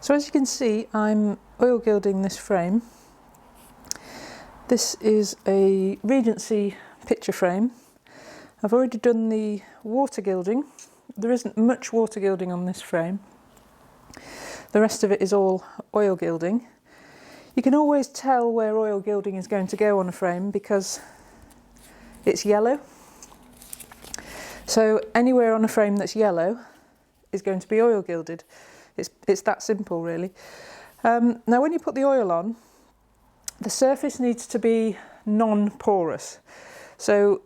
So as you can see, I'm oil gilding this frame. This is a Regency picture frame. I've already done the water gilding. There isn't much water gilding on this frame. The rest of it is all oil gilding. You can always tell where oil gilding is going to go on a frame because it's yellow. So anywhere on a frame that's yellow is going to be oil gilded. It's that simple, really. Now when you put the oil on, the surface needs to be non-porous. So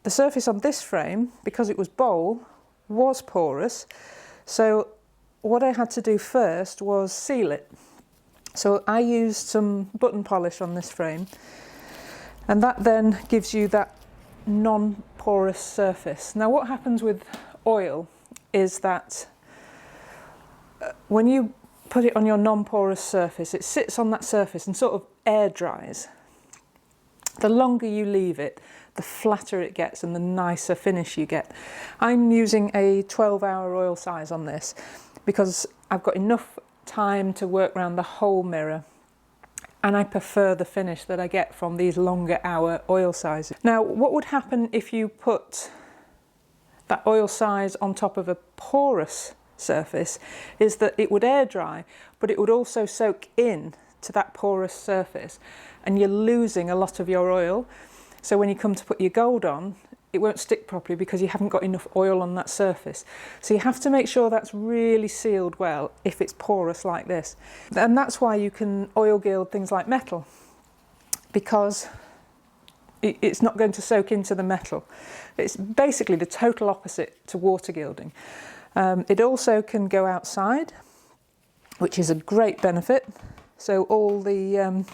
the surface on this frame, because it was bowl, was porous. So what I had to do first was seal it. So I used some button polish on this frame, and that then gives you that non-porous surface. Now what happens with oil is that when you put it on your non-porous surface, it sits on that surface and sort of air dries. The longer you leave it, the flatter it gets and the nicer finish you get. I'm using a 12-hour oil size on this because I've got enough time to work around the whole mirror, and I prefer the finish that I get from these longer hour oil sizes. Now what would happen if you put that oil size on top of a porous surface is that it would air dry, but it would also soak in to that porous surface, and you're losing a lot of your oil. So when you come to put your gold on, it won't stick properly because you haven't got enough oil on that surface. So you have to make sure that's really sealed well if it's porous like this. And that's why you can oil gild things like metal, because it's not going to soak into the metal. It's basically the total opposite to water gilding. It also can go outside, which is a great benefit. So all the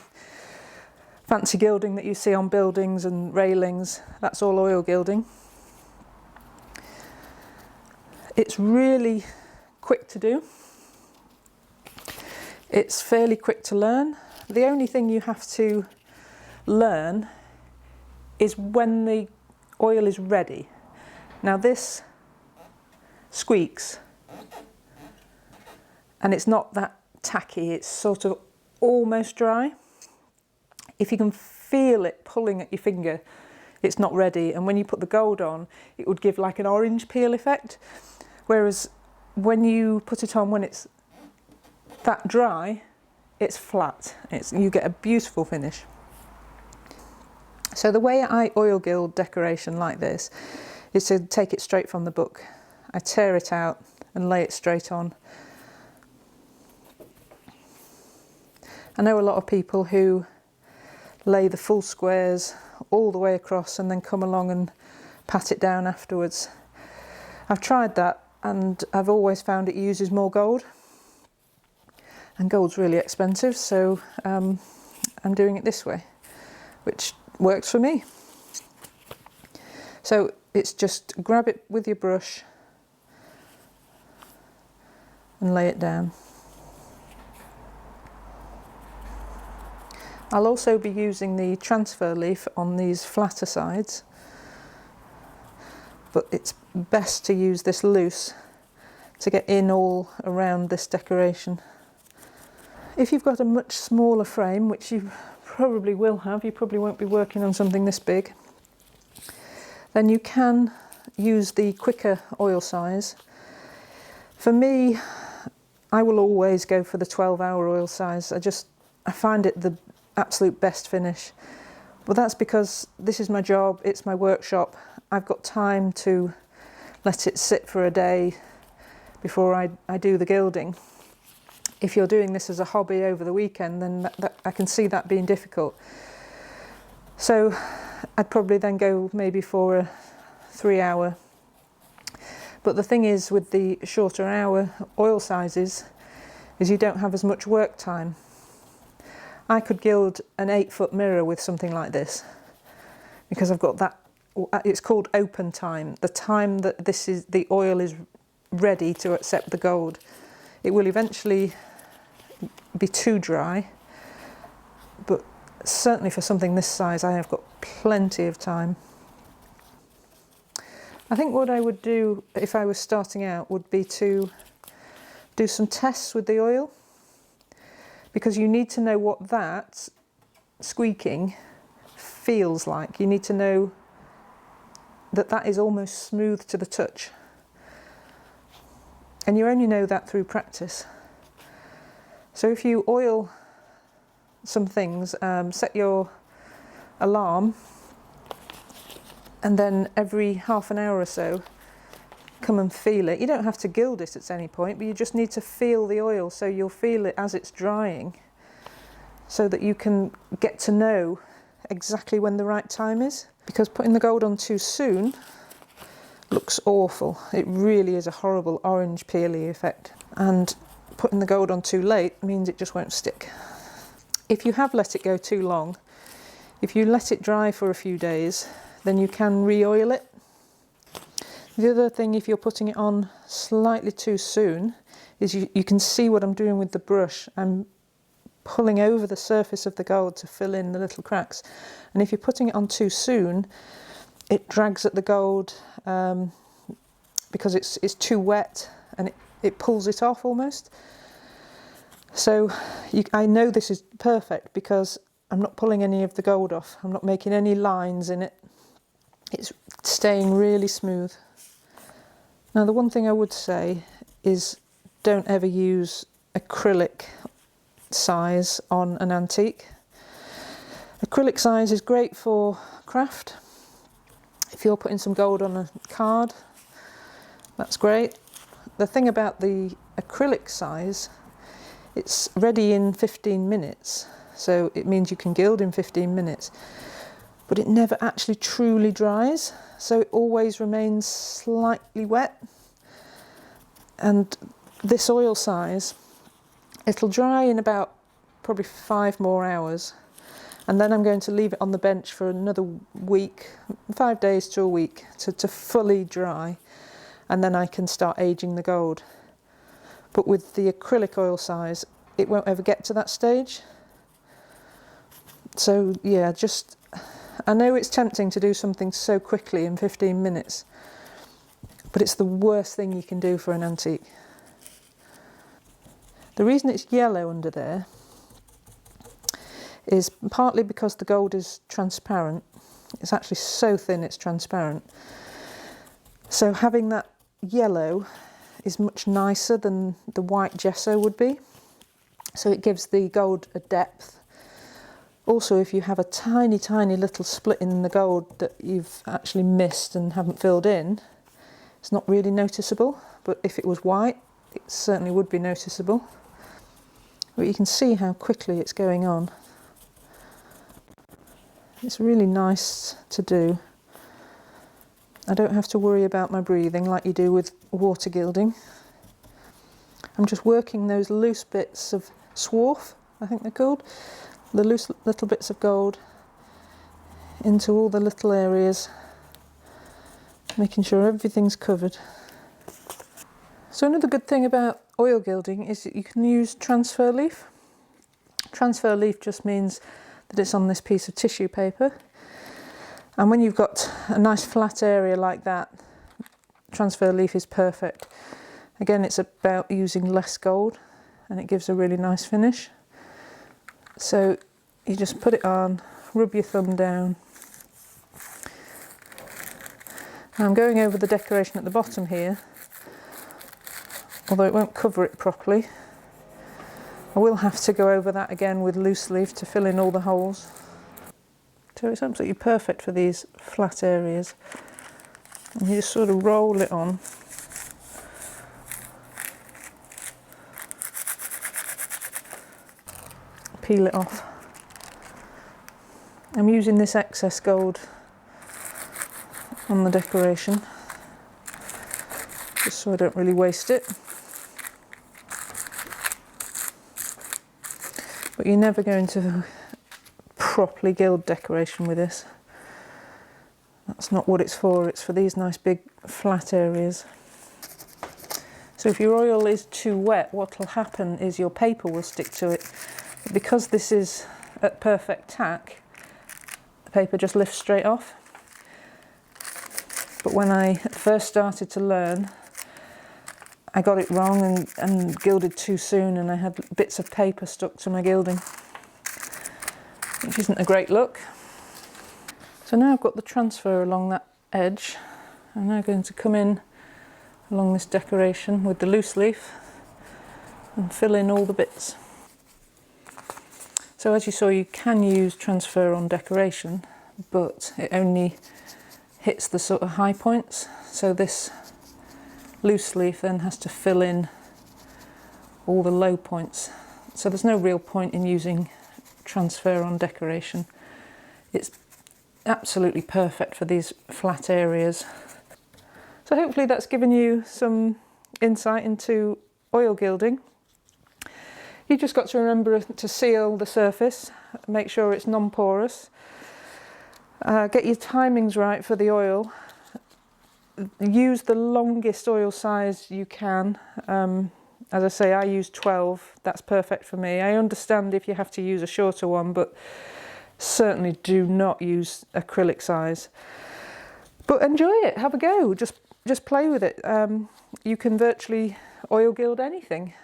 fancy gilding that you see on buildings and railings, that's all oil gilding. It's really quick to do. It's fairly quick to learn. The only thing you have to learn is when the oil is ready. Now this squeaks, and it's not that tacky, it's sort of almost dry. If you can feel it pulling at your finger, it's not ready, and when you put the gold on, it would give like an orange peel effect, whereas when you put it on when it's that dry, it's flat. You get a beautiful finish. So the way I oil gild decoration like this is to take it straight from the book. I tear it out and lay it straight on. I know a lot of people who lay the full squares all the way across and then come along and pat it down afterwards. I've tried that and I've always found it uses more gold, and gold's really expensive, so I'm doing it this way, which works for me. So it's just grab it with your brush and lay it down. I'll also be using the transfer leaf on these flatter sides, but it's best to use this loose to get in all around this decoration. If you've got a much smaller frame, which you probably will have, you probably won't be working on something this big, then you can use the quicker oil size. For me, I will always go for the 12-hour oil size. I find it the absolute best finish. But that's because this is my job, it's my workshop. I've got time to let it sit for a day before I do the gilding. If you're doing this as a hobby over the weekend, then I can see that being difficult. So I'd probably then go maybe for a 3-hour. But the thing is with the shorter hour oil sizes is you don't have as much work time. I could gild an 8-foot mirror with something like this because I've got that, it's called open time, the time that the oil is ready to accept the gold. It will eventually be too dry, but certainly for something this size I have got plenty of time. I think what I would do if I was starting out would be to do some tests with the oil. because you need to know what that squeaking feels like. You need to know that that is almost smooth to the touch. And you only know that through practice. So if you oil some things, set your alarm, and then every half an hour or so come and feel it. You don't have to gild it at any point, but you just need to feel the oil, so you'll feel it as it's drying, so that you can get to know exactly when the right time is. Because putting the gold on too soon looks awful. It really is a horrible orange peely effect. And putting the gold on too late means it just won't stick. If you have let it go too long, if you let it dry for a few days, then you can re-oil it. The other thing, if you're putting it on slightly too soon, is you can see what I'm doing with the brush. I'm pulling over the surface of the gold to fill in the little cracks. And if you're putting it on too soon, it drags at the gold because it's too wet, and it pulls it off almost. So I know this is perfect because I'm not pulling any of the gold off. I'm not making any lines in it. It's staying really smooth. Now, the one thing I would say is don't ever use acrylic size on an antique. Acrylic size is great for craft. If you're putting some gold on a card, that's great. The thing about the acrylic size, it's ready in 15 minutes, so it means you can gild in 15 minutes, but it never actually truly dries, so it always remains slightly wet. And this oil size, it'll dry in about probably 5 more hours, and then I'm going to leave it on the bench for another week, 5 days to a week, to fully dry, and then I can start aging the gold. But with the acrylic oil size, it won't ever get to that stage. So yeah, I know it's tempting to do something so quickly in 15 minutes, but it's the worst thing you can do for an antique. The reason it's yellow under there is partly because the gold is transparent. It's actually so thin it's transparent. So having that yellow is much nicer than the white gesso would be. So it gives the gold a depth. Also, if you have a tiny, tiny little split in the gold that you've actually missed and haven't filled in, it's not really noticeable. But if it was white, it certainly would be noticeable. But you can see how quickly it's going on. It's really nice to do. I don't have to worry about my breathing like you do with water gilding. I'm just working those loose bits of swarf, I think they're called, the loose little bits of gold into all the little areas, making sure everything's covered. So another good thing about oil gilding is that you can use transfer leaf. Transfer leaf just means that it's on this piece of tissue paper. And when you've got a nice flat area like that, transfer leaf is perfect. Again, it's about using less gold and it gives a really nice finish. So you just put it on, rub your thumb down. Now I'm going over the decoration at the bottom here, although it won't cover it properly. I will have to go over that again with loose leaf to fill in all the holes. So it's absolutely perfect for these flat areas. And you just sort of roll it on. Peel it off. I'm using this excess gold on the decoration, just so I don't really waste it. But you're never going to properly gild decoration with this. That's not what it's for. It's for these nice big flat areas. So if your oil is too wet, what will happen is your paper will stick to it. But because this is at perfect tack, the paper just lifts straight off. But when I first started to learn, I got it wrong and gilded too soon, and I had bits of paper stuck to my gilding, which isn't a great look. So now I've got the transfer along that edge. I'm now going to come in along this decoration with the loose leaf and fill in all the bits. So as you saw, you can use transfer on decoration, but it only hits the sort of high points. So this loose leaf then has to fill in all the low points. So there's no real point in using transfer on decoration. It's absolutely perfect for these flat areas. So hopefully that's given you some insight into oil gilding. You just got to remember to seal the surface, make sure it's non-porous, get your timings right for the oil. Use the longest oil size you can. As I say, I use 12, that's perfect for me. I understand if you have to use a shorter one, but certainly do not use acrylic size. But enjoy it, have a go, just play with it. You can virtually oil gild anything,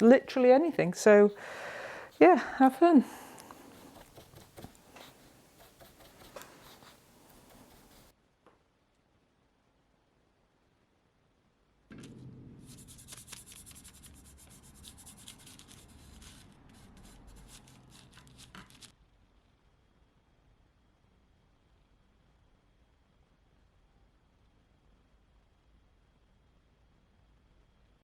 literally anything. So yeah, have fun.